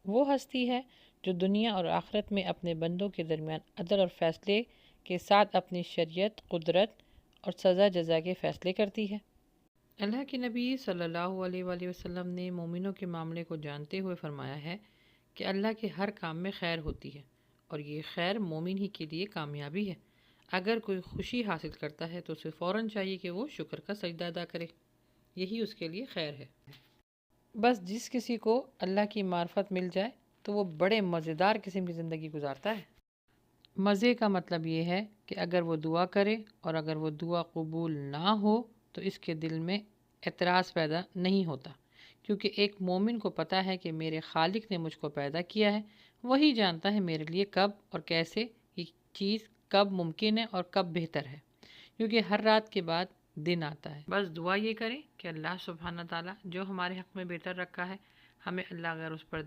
वो हस्ती है जो दुनिया और आखिरत में अपने बंदों के दरमियान अदल और फैसले के साथ अपनी शरीयत, कुदरत और सज़ा जज़ा के फ़ैसले करती है। अल्लाह के नबी सल्लल्लाहु अलैहि वसल्लम ने मोमिनों के मामले को जानते हुए फरमाया है कि अल्लाह के हर काम में खैर होती है और ये खैर मोमिन ही के लिए कामयाबी है। अगर कोई खुशी हासिल करता है तो उसे फ़ौरन चाहिए कि वो शुक्र का सजदा अदा करे, यही उसके लिए खैर है। बस जिस किसी को अल्लाह की मार्फत मिल जाए तो वो बड़े मज़ेदार किस्म की ज़िंदगी गुजारता है। मज़े का मतलब ये है कि अगर वो दुआ करे और अगर वो दुआ कबूल ना हो तो इसके दिल में एतराज़ पैदा नहीं होता, क्योंकि एक मोमिन को पता है कि मेरे खालिक ने मुझको पैदा किया है, वही जानता है मेरे लिए कब और कैसे ये चीज़ कब मुमकिन है और कब बेहतर है, क्योंकि हर रात के बाद दिन आता है। बस दुआ ये करें कि अल्लाह सुब्हाना ताला जो हमारे हक़ में बेहतर रखा है, हमें अल्लाह अगर उस पर